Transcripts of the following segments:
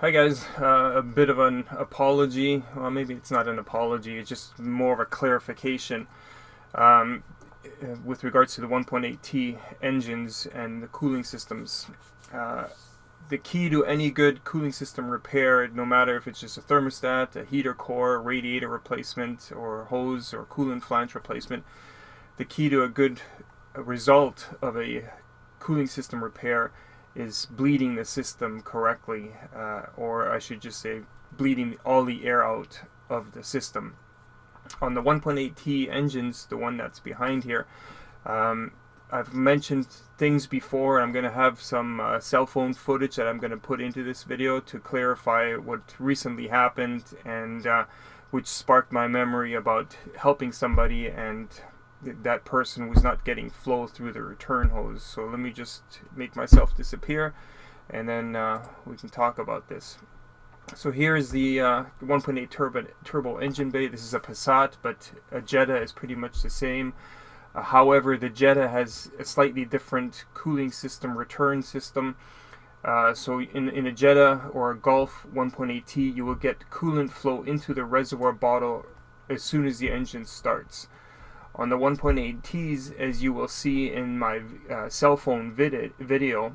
Hi guys, a bit of an apology. Well, maybe it's not an apology, it's just more of a clarification um, with regards to the 1.8T engines and the cooling systems. Uh, the key to any good cooling system repair, no matter if it's just a thermostat, a heater core, radiator replacement, or hose or coolant flange replacement, the key to a good result of a cooling system repair is bleeding the system correctly, or I should just say bleeding all the air out of the system. On the 1.8T engines, the one that's behind here, I've mentioned things before. I'm going to have some cell phone footage that I'm going to put into this video to clarify what recently happened, and which sparked my memory about helping somebody, and that person was not getting flow through the return hose. So let me just make myself disappear, and then we can talk about this. So here's the 1.8 turbo engine bay. This is a Passat, but a Jetta is pretty much the same. However, the Jetta has a slightly different cooling system, return system. So in a Jetta or a Golf 1.8T, you will get coolant flow into the reservoir bottle as soon as the engine starts. On the 1.8Ts, as you will see in my cell phone video,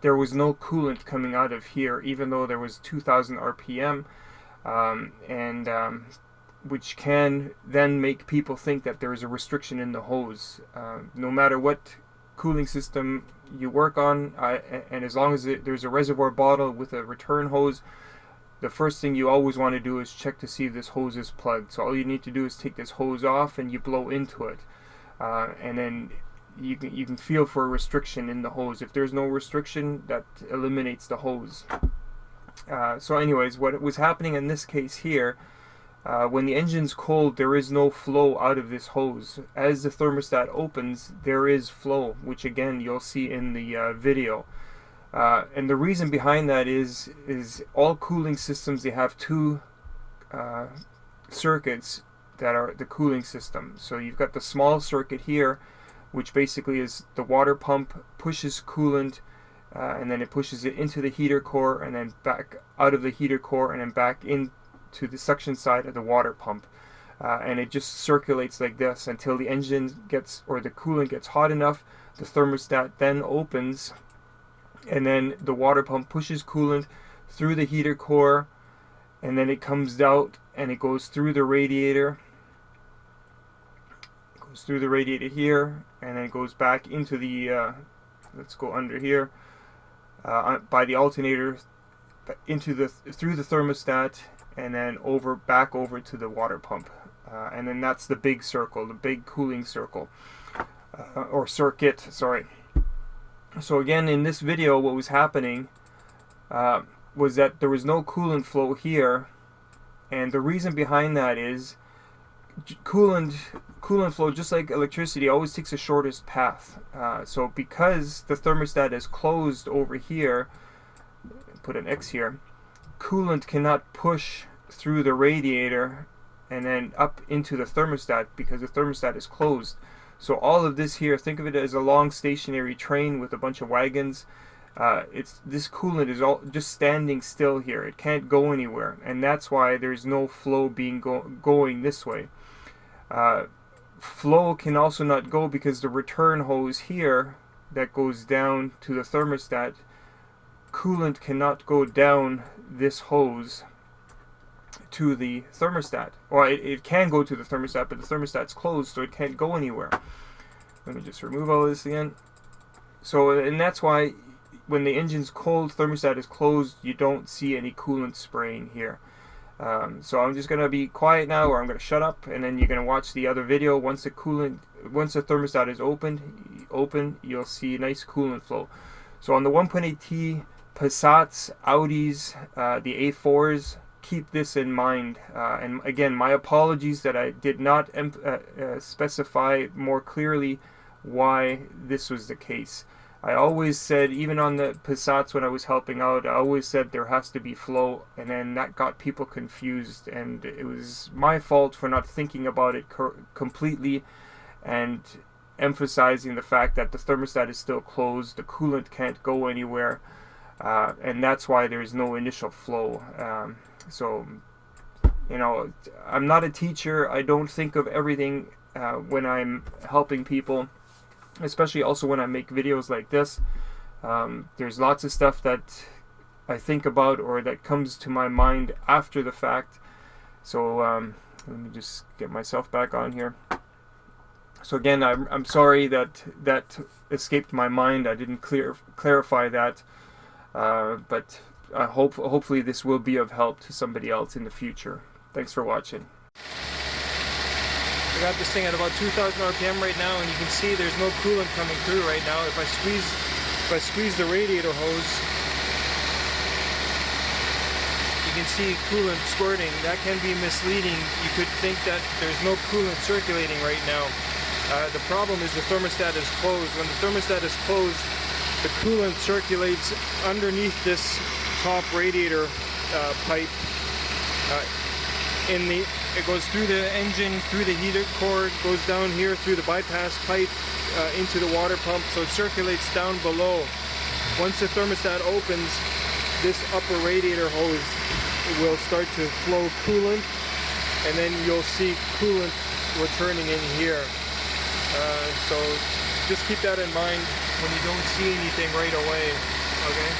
there was no coolant coming out of here, even though there was 2000 RPM, which can then make people think that there is a restriction in the hose. No matter what cooling system you work on, and as long as there's a reservoir bottle with a return hose, the first thing you always want to do is check to see if this hose is plugged. So all you need to do is take this hose off and you blow into it, and then you can feel for a restriction in the hose. If there's no restriction, that eliminates the hose. So anyways, what was happening in this case here, when the engine's cold, there is no flow out of this hose. As the thermostat opens, there is flow, which again you'll see in the video. And the reason behind that is all cooling systems, they have two circuits that are the cooling system. So you've got the small circuit here, which basically is the water pump pushes coolant, and then it pushes it into the heater core, and then back out of the heater core, and then back into the suction side of the water pump. And it just circulates like this until the engine gets, or the coolant gets hot enough. The thermostat then opens, and then the water pump pushes coolant through the heater core, and then it comes out and it goes through the radiator. It goes through the radiator here, and then it goes back into the let's go under here, by the alternator, into the through the thermostat, and then back over to the water pump, and then that's the big circle, the big cooling circle, or circuit, sorry. So again, in this video, what was happening was that there was no coolant flow here, and the reason behind that is coolant flow, just like electricity, always takes the shortest path. So because the thermostat is closed over here, put an X here, coolant cannot push through the radiator and then up into the thermostat because the thermostat is closed. So all of this here, think of it as a long stationary train with a bunch of wagons. This coolant is all just standing still here. It can't go anywhere, and that's why there's no flow being going this way. Flow can also not go because the return hose here that goes down to the thermostat, coolant cannot go down this hose to the thermostat. Or it can go to the thermostat, but the thermostat's closed, so it can't go anywhere. Let me just remove all this again. So, and that's why when the engine's cold, thermostat is closed, you don't see any coolant spraying here. So I'm just going to be quiet now, or I'm going to shut up, and then you're going to watch the other video. Once the thermostat is open, you'll see nice coolant flow. So on the 1.8T Passats, Audis, the A4s, keep this in mind. And again, my apologies that I did not specify more clearly why this was the case. I always said, even on the Passats when I was helping out, I always said there has to be flow, and then that got people confused, and it was my fault for not thinking about it completely and emphasizing the fact that the thermostat is still closed, the coolant can't go anywhere. and that's why there's no initial flow. So, you know, I'm not a teacher. I don't think of everything when I'm helping people, especially also when I make videos like this. There's lots of stuff that I think about or that comes to my mind after the fact. So let me just get myself back on here. So again, I'm sorry that escaped my mind. I didn't clarify that, but I hopefully this will be of help to somebody else in the future. Thanks for watching. I got this thing at about 2,000 RPM right now, and you can see there's no coolant coming through right now. If I squeeze the radiator hose, you can see coolant squirting. That can be misleading. You could think that there's no coolant circulating right now. The problem is the thermostat is closed. When the thermostat is closed, the coolant circulates underneath this top radiator pipe. It goes through the engine, through the heater core, goes down here through the bypass pipe into the water pump, so it circulates down below. Once the thermostat opens, this upper radiator hose will start to flow coolant, and then you'll see coolant returning in here. So just keep that in mind when you don't see anything right away, okay?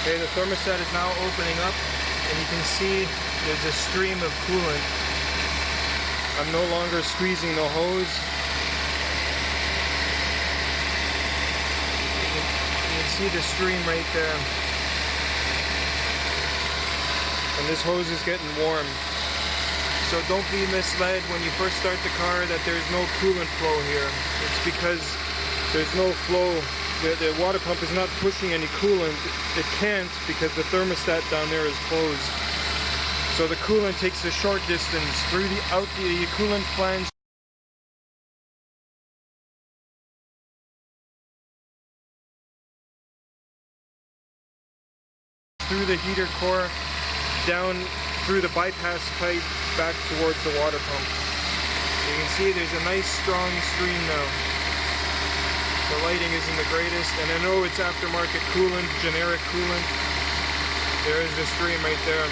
Okay, the thermostat is now opening up, and you can see there's a stream of coolant. I'm no longer squeezing the hose. You can see the stream right there. And this hose is getting warm. So don't be misled when you first start the car that there's no coolant flow here. It's because there's no flow. The water pump is not pushing any coolant. It can't because the thermostat down there is closed. So the coolant takes a short distance through the coolant flange through the heater core, down through the bypass pipe, back towards the water pump. You can see there's a nice strong stream now. The lighting isn't the greatest, and I know it's aftermarket coolant, generic coolant. There is the stream right there.